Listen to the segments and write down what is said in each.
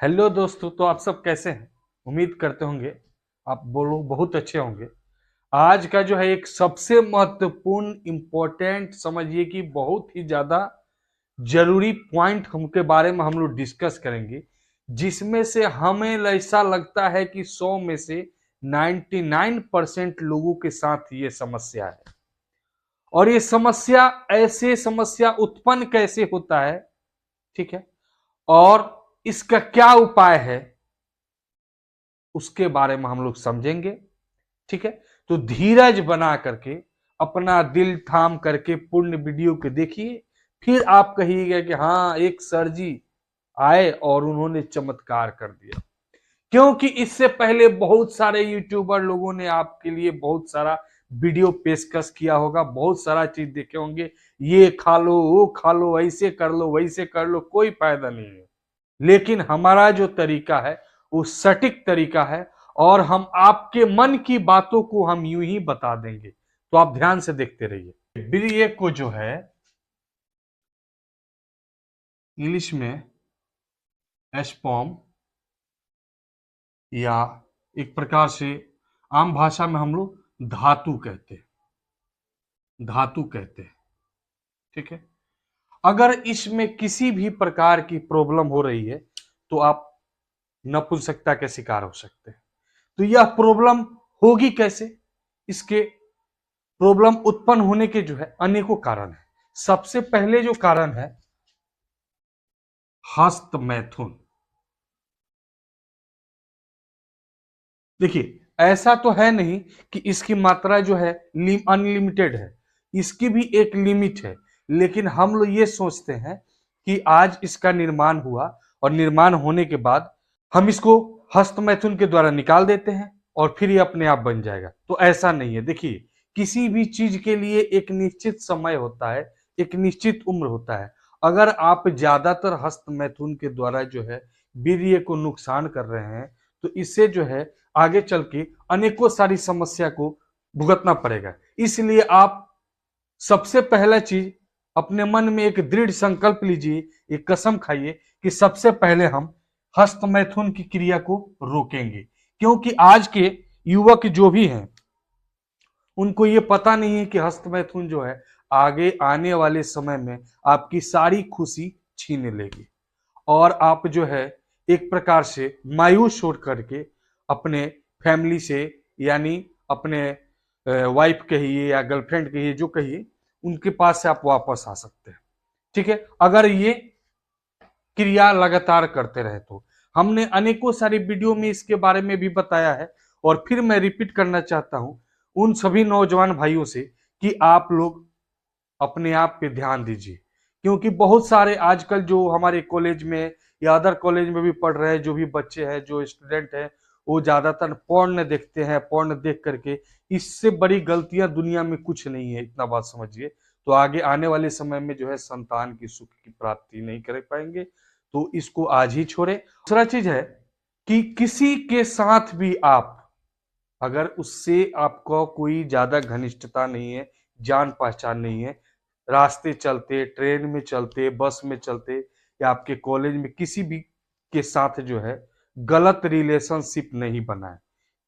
Hello दोस्तों, तो आप सब कैसे हैं? उम्मीद करते होंगे आप बोलो बहुत अच्छे होंगे। आज का जो है एक सबसे महत्वपूर्ण इम्पोर्टेंट समझिए कि बहुत ही ज्यादा जरूरी पॉइंट हम के बारे में हम लोग डिस्कस करेंगे, जिसमें से हमें ऐसा लगता है कि 100 में से 99% लोगों के साथ ये समस्या है। और ये समस्या ऐसे समस्या उत्पन्न कैसे होता है, ठीक है, और इसका क्या उपाय है, उसके बारे में हम लोग समझेंगे। ठीक है, तो धीरज बना करके अपना दिल थाम करके पूर्ण वीडियो को देखिए, फिर आप कहिएगा कि हाँ, एक सर जी आए और उन्होंने चमत्कार कर दिया। क्योंकि इससे पहले बहुत सारे यूट्यूबर लोगों ने आपके लिए बहुत सारा वीडियो पेशकश किया होगा, बहुत सारा चीज देखे होंगे, ये खा लो वो खा लो, ऐसे कर लो वैसे कर लो, कोई फायदा नहीं है। लेकिन हमारा जो तरीका है वो सटीक तरीका है, और हम आपके मन की बातों को हम यूं ही बता देंगे। तो आप ध्यान से देखते रहिए। बीरिए को जो है इंग्लिश में एस्पॉम, या एक प्रकार से आम भाषा में हम लोग धातु कहते हैं, धातु कहते हैं। ठीक है, अगर इसमें किसी भी प्रकार की प्रॉब्लम हो रही है तो आप नपुंसकता के शिकार हो सकते हैं। तो यह प्रॉब्लम होगी कैसे? इसके प्रॉब्लम उत्पन्न होने के जो है अनेकों कारण है। सबसे पहले जो कारण है हस्त मैथुन। देखिए, ऐसा तो है नहीं कि इसकी मात्रा जो है अनलिमिटेड है, इसकी भी एक लिमिट है। लेकिन हम लोग ये सोचते हैं कि आज इसका निर्माण हुआ और निर्माण होने के बाद हम इसको हस्त मैथुन के द्वारा निकाल देते हैं और फिर ये अपने आप बन जाएगा। तो ऐसा नहीं है। देखिए, किसी भी चीज के लिए एक निश्चित समय होता है, एक निश्चित उम्र होता है। अगर आप ज्यादातर हस्त मैथुन के द्वारा जो है वीर्य को नुकसान कर रहे हैं, तो इससे जो है आगे चल के अनेकों सारी समस्या को भुगतना पड़ेगा। इसलिए आप सबसे पहला चीज अपने मन में एक दृढ़ संकल्प लीजिए, एक कसम खाइए कि सबसे पहले हम हस्त मैथुन की क्रिया को रोकेंगे। क्योंकि आज के युवक जो भी हैं उनको ये पता नहीं है कि हस्त मैथुन जो है आगे आने वाले समय में आपकी सारी खुशी छीन लेगी, और आप जो है एक प्रकार से मायूस छोड़ करके अपने फैमिली से, यानी अपने वाइफ कहिए या गर्लफ्रेंड कहिए, जो कहिए, उनके पास से आप वापस आ सकते हैं। ठीक है, अगर ये क्रिया लगातार करते रहे तो। हमने अनेकों सारी वीडियो में इसके बारे में भी बताया है, और फिर मैं रिपीट करना चाहता हूं उन सभी नौजवान भाइयों से कि आप लोग अपने आप पे ध्यान दीजिए। क्योंकि बहुत सारे आजकल जो हमारे कॉलेज में या अदर कॉलेज में भी पढ़ रहे हैं, जो भी बच्चे हैं, जो स्टूडेंट हैं, वो ज्यादातर पोर्न देखते हैं। पोर्न देख करके, इससे बड़ी गलतियां दुनिया में कुछ नहीं है, इतना बात समझिए। तो आगे आने वाले समय में जो है संतान की सुख की प्राप्ति नहीं कर पाएंगे, तो इसको आज ही छोड़े। दूसरा चीज है कि किसी के साथ भी आप, अगर उससे आपको कोई ज्यादा घनिष्ठता नहीं है, जान पहचान नहीं है, रास्ते चलते, ट्रेन में चलते, बस में चलते, या आपके कॉलेज में किसी भी के साथ जो है गलत रिलेशनशिप नहीं बनाए।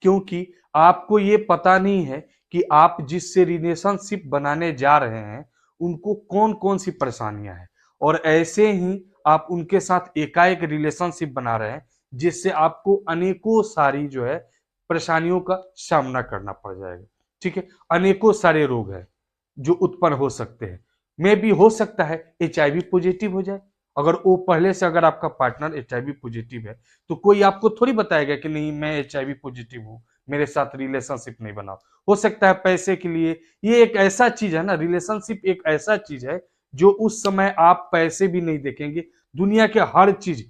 क्योंकि आपको ये पता नहीं है कि आप जिससे रिलेशनशिप बनाने जा रहे हैं उनको कौन कौन सी परेशानियां हैं, और ऐसे ही आप उनके साथ एकाएक रिलेशनशिप बना रहे हैं, जिससे आपको अनेकों सारी जो है परेशानियों का सामना करना पड़ जाएगा। ठीक है, अनेकों सारे रोग हैं जो उत्पन्न हो सकते हैं। में भी हो सकता है HIV पॉजिटिव हो जाए। अगर वो पहले से, अगर आपका पार्टनर HIV पॉजिटिव है, तो कोई आपको थोड़ी बताएगा कि नहीं मैं HIV पॉजिटिव हूँ, मेरे साथ रिलेशनशिप नहीं बनाओ। हो सकता है पैसे के लिए। ये एक ऐसा चीज है ना, रिलेशनशिप एक ऐसा चीज है जो उस समय आप पैसे भी नहीं देखेंगे, दुनिया के हर चीज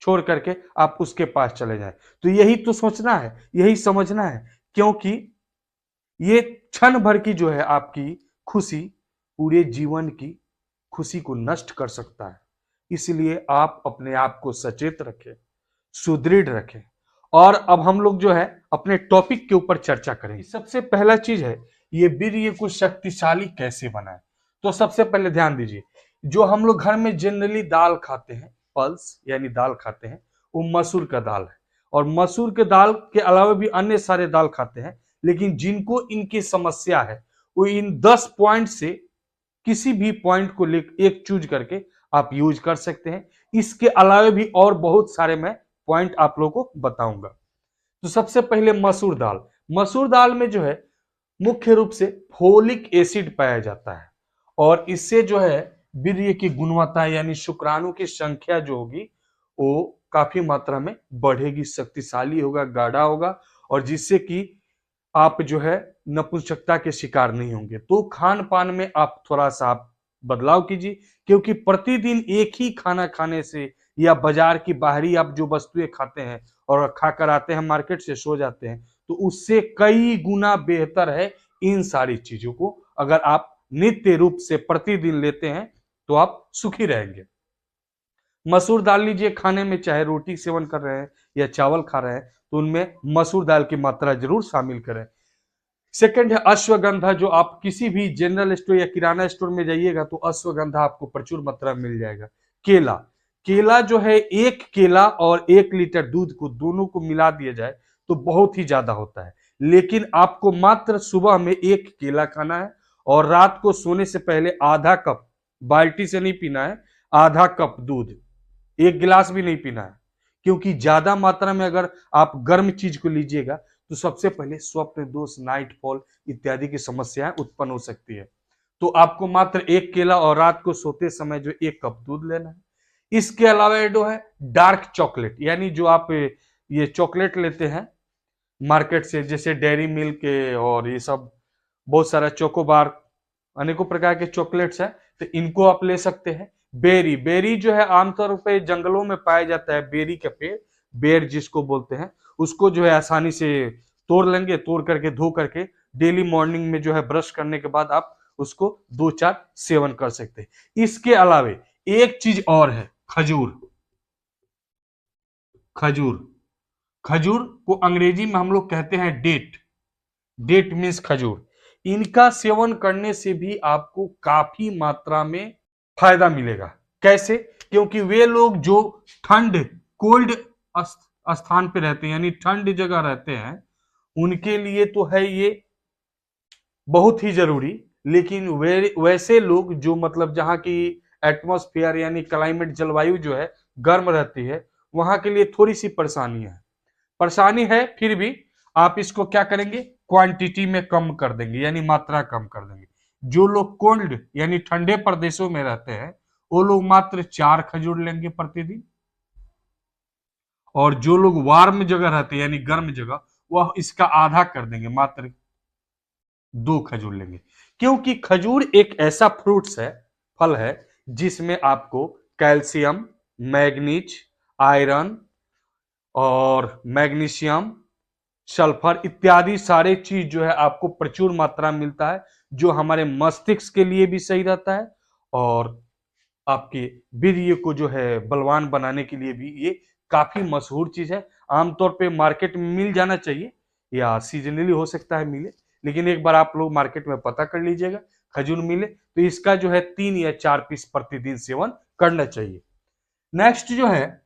छोड़ करके आप उसके पास चले जाए। तो यही तो सोचना है, यही समझना है। क्योंकि ये क्षण भर की जो है आपकी खुशी पूरे जीवन की खुशी को नष्ट कर सकता है। इसलिए आप अपने आप को सचेत रखें, सुदृढ़ रखें। और अब हम लोग जो है अपने टॉपिक के ऊपर चर्चा करेंगे। सबसे पहला चीज है, ये वीर्य को शक्तिशाली कैसे बनाए। तो सबसे पहले ध्यान दीजिए, जो हम लोग घर में जनरली दाल खाते हैं, पल्स यानी दाल खाते हैं, वो मसूर का दाल है। और मसूर के दाल के अलावा भी अन्य सारे दाल खाते हैं, लेकिन जिनको इनकी समस्या है वो इन 10 पॉइंट से किसी भी पॉइंट को ले एक चूज करके आप यूज कर सकते हैं। इसके अलावा भी और बहुत सारे मैं पॉइंट आप लोगों को बताऊंगा। तो सबसे पहले मसूर दाल। मसूर दाल में जो है मुख्य रूप से फोलिक एसिड पाया जाता है और इससे जो है वीर्य की गुणवत्ता यानी शुक्राणु की संख्या जो होगी वो काफी मात्रा में बढ़ेगी, शक्तिशाली होगा, गाढ़ा होगा और जिससे कि आप जो है नपुंसकता के शिकार नहीं होंगे। तो खान पान में आप थोड़ा सा आप बदलाव कीजिए, क्योंकि प्रतिदिन एक ही खाना खाने से या बाजार की बाहरी आप जो वस्तुएं खाते हैं और खाकर आते हैं मार्केट से सो जाते हैं, तो उससे कई गुना बेहतर है इन सारी चीजों को अगर आप नित्य रूप से प्रतिदिन लेते हैं तो आप सुखी रहेंगे। मसूर दाल लीजिए खाने में, चाहे रोटी सेवन कर रहे हैं या चावल खा रहे हैं तो उनमें मसूर दाल की मात्रा जरूर शामिल करें। सेकंड है अश्वगंधा, जो आप किसी भी जनरल स्टोर या किराना स्टोर में जाइएगा तो अश्वगंधा आपको प्रचुर मात्रा में मिल जाएगा। केला, केला जो है एक केला और 1 लीटर दूध को दोनों को मिला दिया जाए तो बहुत ही ज्यादा होता है, लेकिन आपको मात्र सुबह में 1 केला खाना है और रात को सोने से पहले आधा कप, बाल्टी से नहीं पीना है, आधा कप दूध, 1 गिलास भी नहीं पीना है। क्योंकि ज्यादा मात्रा में अगर आप गर्म चीज को लीजिएगा तो सबसे पहले स्वप्न दोष, नाइट फॉल इत्यादि की समस्याएं उत्पन्न हो सकती है। तो आपको मात्र 1 केला और रात को सोते समय जो 1 कप दूध लेना है। इसके अलावा जो है डार्क चॉकलेट, यानी जो आप ये चॉकलेट लेते हैं मार्केट से, जैसे डेयरी मिल्क और ये सब बहुत सारा चोकोबार, अनेकों प्रकार के चॉकलेट्स हैं, तो इनको आप ले सकते हैं। बेरी, बेरी जो है आमतौर पे जंगलों में पाया जाता है, बेरी का पेड़, बेर जिसको बोलते हैं, उसको जो है आसानी से तोड़ लेंगे, तोड़ करके धो करके डेली मॉर्निंग में जो है ब्रश करने के बाद आप उसको 2-4 सेवन कर सकते हैं। इसके अलावे एक चीज और है, खजूर। खजूर, खजूर को अंग्रेजी में हम लोग कहते हैं डेट, डेट मीन्स खजूर। इनका सेवन करने से भी आपको काफी मात्रा में फायदा मिलेगा। कैसे? क्योंकि वे लोग जो ठंड, कोल्ड स्थान पे रहते हैं यानी ठंड जगह रहते हैं, उनके लिए तो है ये बहुत ही जरूरी, लेकिन वैसे लोग जो मतलब जहां की एटमॉस्फेयर यानी क्लाइमेट, जलवायु जो है गर्म रहती है, वहां के लिए थोड़ी सी परेशानी है, परेशानी है, फिर भी आप इसको क्या करेंगे, क्वांटिटी में कम कर देंगे यानी मात्रा कम कर देंगे। जो लोग कोल्ड यानी ठंडे प्रदेशों में रहते हैं वो लोग मात्र 4 खजूर लेंगे प्रतिदिन, और जो लोग वार्म जगह रहते हैं यानी गर्म जगह, वह इसका आधा कर देंगे, मात्र 2 खजूर लेंगे। क्योंकि खजूर एक ऐसा फ्रूट्स है, फल है, जिसमें आपको कैल्शियम, मैग्नीज, आयरन और मैग्नीशियम, सल्फर इत्यादि सारे चीज जो है आपको प्रचुर मात्रा में मिलता है, जो हमारे मस्तिष्क के लिए भी सही रहता है और आपके वीर्य को जो है बलवान बनाने के लिए भी ये काफी मशहूर चीज है। आमतौर पे मार्केट में मिल जाना चाहिए या सीजनली हो सकता है मिले, लेकिन एक बार आप लोग मार्केट में पता कर लीजिएगा, खजूर मिले तो इसका जो है 3 या 4 पीस प्रतिदिन सेवन करना चाहिए। नेक्स्ट जो है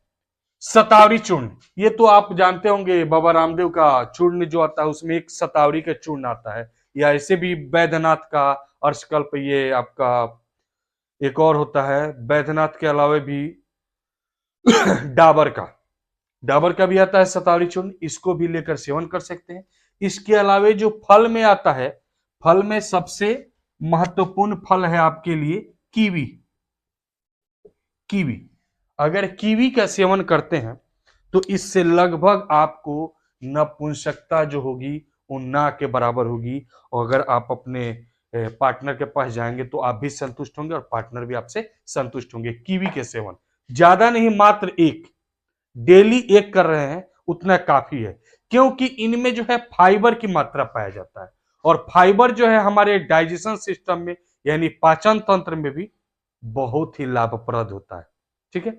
सतावरी चूर्ण, ये तो आप जानते होंगे, बाबा रामदेव का चूर्ण जो आता है उसमें एक सतावरी का चूर्ण आता है, या ऐसे भी बैद्यनाथ का अर्शकल्प, ये आपका एक और होता है बैद्यनाथ के अलावा भी डाबर का, डाबर का भी आता है सतावरी चूर्ण, इसको भी लेकर सेवन कर सकते हैं। इसके अलावा जो फल में आता है, फल में सबसे महत्वपूर्ण फल है आपके लिए कीवी। कीवी, अगर कीवी का सेवन करते हैं तो इससे लगभग आपको नपुंसकता जो होगी वो ना के बराबर होगी, और अगर आप अपने पार्टनर के पास जाएंगे तो आप भी संतुष्ट होंगे और पार्टनर भी आपसे संतुष्ट होंगे। कीवी के सेवन ज्यादा नहीं, मात्र 1, डेली 1 कर रहे हैं उतना काफी है, क्योंकि इनमें जो है फाइबर की मात्रा पाया जाता है, और फाइबर जो है हमारे डाइजेशन सिस्टम में यानी पाचन तंत्र में भी बहुत ही लाभप्रद होता है। ठीक है,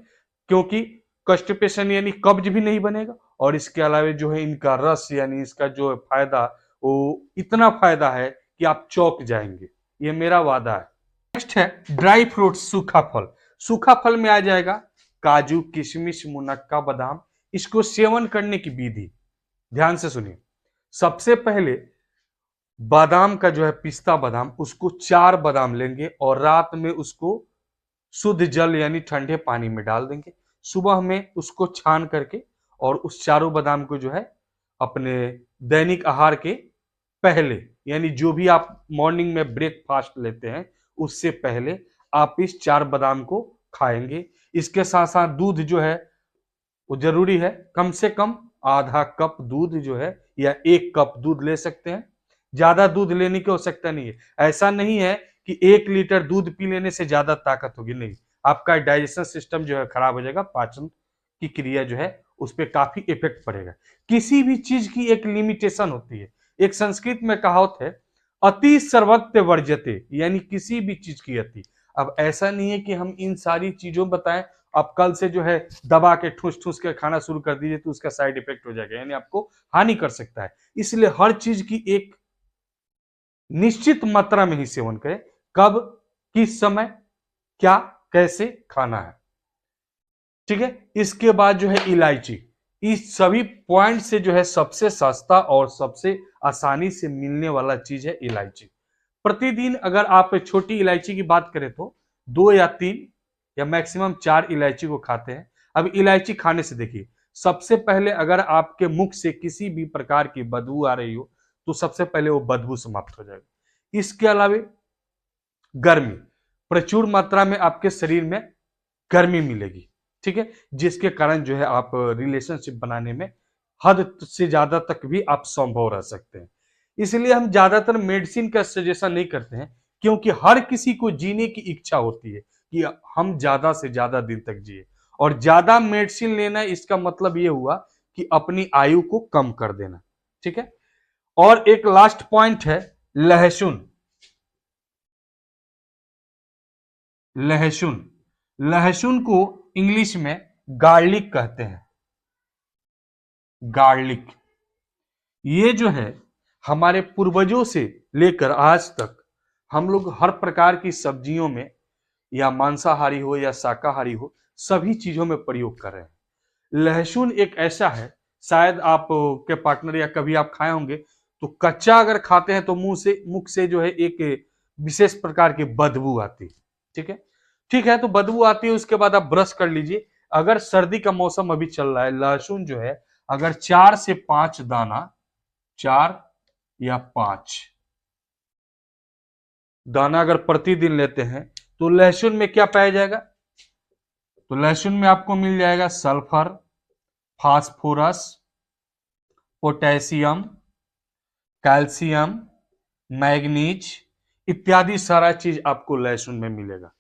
क्योंकि कॉन्स्टिपेशन यानी कब्ज भी नहीं बनेगा, और इसके अलावा जो है इनका रस यानी इसका जो फायदा, वो इतना फायदा है कि आप चौंक जाएंगे, ये मेरा वादा है। नेक्स्ट है ड्राई फ्रूट, सूखा फल। सूखा फल में आ जाएगा काजू, किशमिश, मुनक्का, बादाम, इसको सेवन करने की विधि ध्यान से सुनिए। सबसे पहले बादाम का जो है पिस्ता बादाम, उसको 4 बादाम लेंगे और रात में उसको शुद्ध जल यानी ठंडे पानी में डाल देंगे। सुबह में उसको छान करके और उस चारों बादाम को जो है अपने दैनिक आहार के पहले यानी जो भी आप मॉर्निंग में ब्रेकफास्ट लेते हैं उससे पहले आप इस 4 बादाम को खाएंगे। इसके साथ साथ दूध जो है वो जरूरी है, कम से कम आधा कप दूध जो है या 1 कप दूध ले सकते हैं। ज्यादा दूध लेने की आवश्यकता नहीं है। ऐसा नहीं है कि 1 लीटर दूध पी लेने से ज्यादा ताकत होगी, नहीं, आपका डाइजेशन सिस्टम जो है खराब हो जाएगा, पाचन की क्रिया जो है उस पर काफी इफेक्ट पड़ेगा। किसी भी चीज की एक लिमिटेशन होती है। एक संस्कृत में कहावत है, अति सर्वत्र वर्जते, यानी किसी भी चीज की अति। अब ऐसा नहीं है कि हम इन सारी चीजों बताएं, आप कल से जो है दबा के ठूस ठूस के खाना शुरू कर दीजिए तो उसका साइड इफेक्ट हो जाएगा, यानी आपको हानि कर सकता है। इसलिए हर चीज की एक निश्चित मात्रा में ही सेवन करें। कब, किस समय, क्या, कैसे खाना है, ठीक है। इसके बाद जो है इलायची, इस सभी पॉइंट से जो है सबसे सस्ता और सबसे आसानी से मिलने वाला चीज है इलायची। प्रतिदिन अगर आप छोटी इलायची की बात करें तो 2 या 3 या मैक्सिमम 4 इलायची को खाते हैं। अब इलायची खाने से देखिए, सबसे पहले अगर आपके मुख से किसी भी प्रकार की बदबू आ रही हो तो सबसे पहले वो बदबू समाप्त हो जाएगी। इसके अलावा गर्मी, प्रचुर मात्रा में आपके शरीर में गर्मी मिलेगी, ठीक है, जिसके कारण जो है आप रिलेशनशिप बनाने में हद से ज्यादा तक भी आप संभव रह सकते हैं। इसलिए हम ज्यादातर मेडिसिन का सजेशन नहीं करते हैं, क्योंकि हर किसी को जीने की इच्छा होती है कि हम ज्यादा से ज्यादा दिन तक जिए, और ज्यादा मेडिसिन लेना इसका मतलब यह हुआ कि अपनी आयु को कम कर देना, ठीक है। और एक लास्ट पॉइंट है लहसुन। लहसुन, लहसुन को इंग्लिश में गार्लिक कहते हैं, गार्लिक। ये जो है हमारे पूर्वजों से लेकर आज तक हम लोग हर प्रकार की सब्जियों में, या मांसाहारी हो या शाकाहारी हो, सभी चीजों में प्रयोग कर रहे हैं। लहसुन एक ऐसा है, शायद आप के पार्टनर या कभी आप खाए होंगे तो कच्चा अगर खाते हैं तो मुख से जो है एक विशेष प्रकार की बदबू आती है, ठीक है। ठीक है, तो बदबू आती है, उसके बाद आप ब्रश कर लीजिए। अगर सर्दी का मौसम अभी चल रहा है, लहसुन जो है अगर 4 से 5 दाना, 4 या 5 दाना अगर प्रतिदिन लेते हैं तो लहसुन में क्या पाया जाएगा? तो लहसुन में आपको मिल जाएगा sulphur, phosphorus, potassium, calcium, manganese इत्यादि सारा चीज आपको लहसुन में मिलेगा।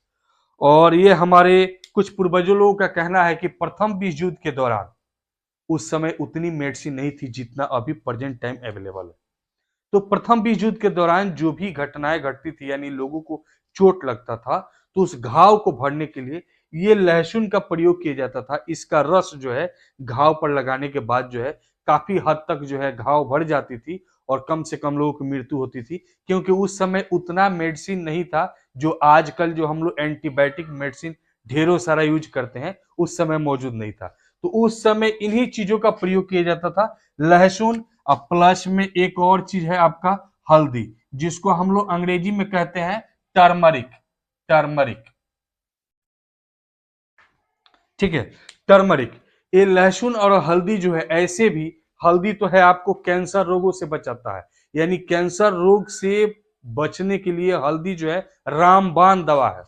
और ये हमारे कुछ पूर्वजों लोगों का कहना है कि प्रथम विश्व युद्ध के दौरान उस समय उतनी मेडिसिन नहीं थी जितना अभी प्रेजेंट टाइम अवेलेबल है। तो प्रथम विश्व युद्ध के दौरान जो भी घटनाएं घटती थी, यानी लोगों को चोट लगता था, तो उस घाव को भरने के लिए ये लहसुन का प्रयोग किया जाता था। इसका रस जो है घाव पर लगाने के बाद जो है काफी हद तक जो है घाव भर जाती थी और कम से कम लोगों की मृत्यु होती थी, क्योंकि उस समय उतना मेडिसिन नहीं था जो आजकल जो हम लोग एंटीबायोटिक मेडिसिन ढेरों सारा यूज करते हैं, उस समय मौजूद नहीं था। तो उस समय इन्हीं चीजों का प्रयोग किया जाता था, लहसुन। अब प्लस में एक और चीज है आपका हल्दी, जिसको हम लोग अंग्रेजी में कहते हैं टर्मरिक, टर्मरिक, ठीक है, टर्मरिक। ये लहसुन और हल्दी जो है, ऐसे भी हल्दी तो है आपको कैंसर रोगों से बचाता है, यानी कैंसर रोग से बचने के लिए हल्दी जो है रामबाण दवा है,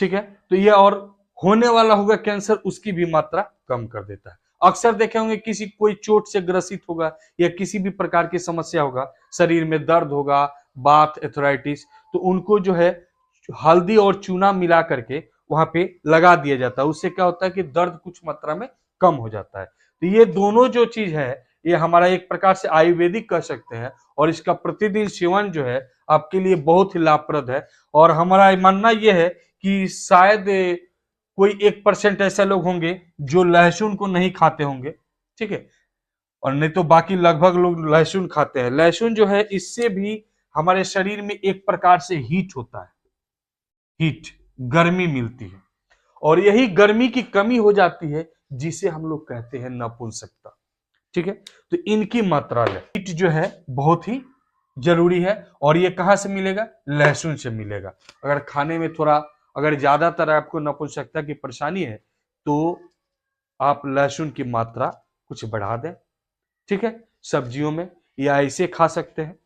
ठीक है। तो ये और होने वाला होगा कैंसर, उसकी भी मात्रा कम कर देता है। अक्सर देखे होंगे किसी कोई चोट से ग्रसित होगा या किसी भी प्रकार की समस्या होगा, शरीर में दर्द होगा, बाथ एथराइटिस, तो उनको जो है हल्दी और चूना मिला करके वहां पे लगा दिया जाता है। उससे क्या होता है कि दर्द कुछ मात्रा में कम हो जाता है। तो ये दोनों जो चीज है ये हमारा एक प्रकार से आयुर्वेदिक कह सकते हैं, और इसका प्रतिदिन सेवन जो है आपके लिए बहुत ही लाभप्रद है। और हमारा मानना यह है कि शायद कोई 1% ऐसे लोग होंगे जो लहसुन को नहीं खाते होंगे, ठीक है, और नहीं तो बाकी लगभग लोग लहसुन खाते हैं। लहसुन जो है इससे भी हमारे शरीर में एक प्रकार से हीट होता है, हीट, गर्मी मिलती है। और यही गर्मी की कमी हो जाती है जिसे हम लोग कहते हैं नपुंसकता। ठीक है, तो इनकी मात्रा लें। हीट जो है बहुत ही जरूरी है, और ये कहां से मिलेगा? लहसुन से मिलेगा। अगर खाने में थोड़ा, अगर ज्यादातर आपको नपुंसकता की परेशानी है तो आप लहसुन की मात्रा कुछ बढ़ा दें। ठीक है, सब्जियों में या ऐसे खा सकते हैं।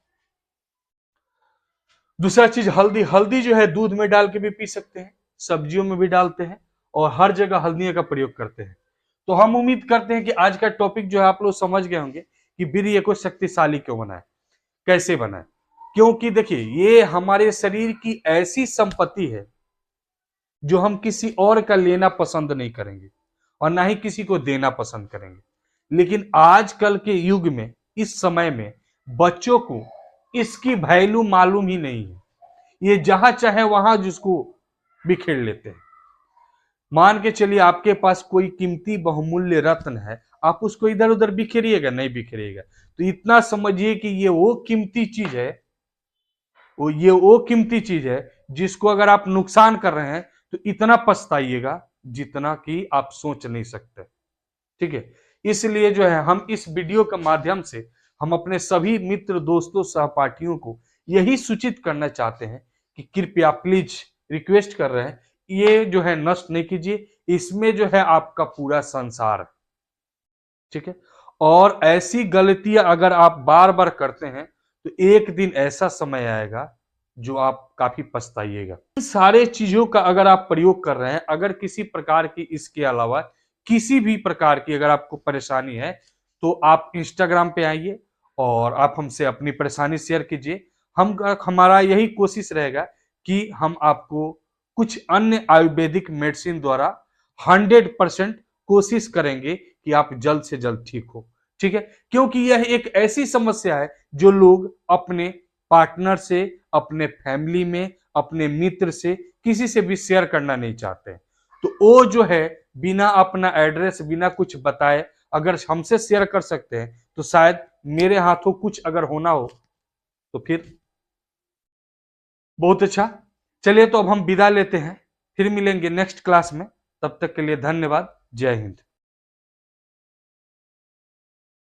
दूसरा चीज हल्दी। हल्दी जो है दूध में डाल के भी पी सकते हैं, सब्जियों में भी डालते हैं, और हर जगह हल्दियों का प्रयोग करते हैं। तो हम उम्मीद करते हैं कि आज का टॉपिक जो है आप लोग समझ गए होंगे कि वीर्य को शक्तिशाली क्यों बनाए, कैसे बनाए। क्योंकि देखिए, ये हमारे शरीर की ऐसी संपत्ति है जो हम किसी और का लेना पसंद नहीं करेंगे और ना ही किसी को देना पसंद करेंगे। लेकिन आजकल के युग में, इस समय में बच्चों को इसकी वैल्यू मालूम ही नहीं है। ये जहां चाहे वहां जिसको बिखेर लेते हैं। मान के चलिए आपके पास कोई कीमती बहुमूल्य रत्न है, आप उसको इधर उधर बिखेरिएगा? नहीं बिखेरिएगा। तो इतना समझिए कि ये वो कीमती चीज है, वो कीमती चीज है जिसको अगर आप नुकसान कर रहे हैं तो इतना पछताइएगा जितना कि आप सोच नहीं सकते। ठीक है, इसलिए जो है हम इस वीडियो के माध्यम से हम अपने सभी मित्र, दोस्तों, सहपाठियों को यही सूचित करना चाहते हैं कि कृपया प्लीज रिक्वेस्ट कर रहे हैं, ये जो है नष्ट नहीं कीजिए। इसमें जो है आपका पूरा संसार है। ठीक है, और ऐसी गलतियां अगर आप बार बार करते हैं तो एक दिन ऐसा समय आएगा जो आप काफी पछताइएगा। इन सारे चीजों का अगर आप प्रयोग कर रहे हैं, अगर किसी प्रकार की, इसके अलावा किसी भी प्रकार की अगर आपको परेशानी है, तो आप इंस्टाग्राम पे आइए और आप हमसे अपनी परेशानी शेयर कीजिए। हमारा यही कोशिश रहेगा कि हम आपको कुछ अन्य आयुर्वेदिक मेडिसिन द्वारा 100% कोशिश करेंगे कि आप जल्द से जल्द ठीक हो। ठीक है, क्योंकि यह एक ऐसी समस्या है जो लोग अपने पार्टनर से, अपने फैमिली में, अपने मित्र से, किसी से भी शेयर करना नहीं चाहते। तो वो जो है बिना अपना एड्रेस, बिना कुछ बताए अगर हमसे शेयर कर सकते हैं, तो शायद मेरे हाथों कुछ अगर होना हो तो फिर बहुत अच्छा। चलिए, तो अब हम विदा लेते हैं, फिर मिलेंगे नेक्स्ट क्लास में। तब तक के लिए धन्यवाद। जय हिंद।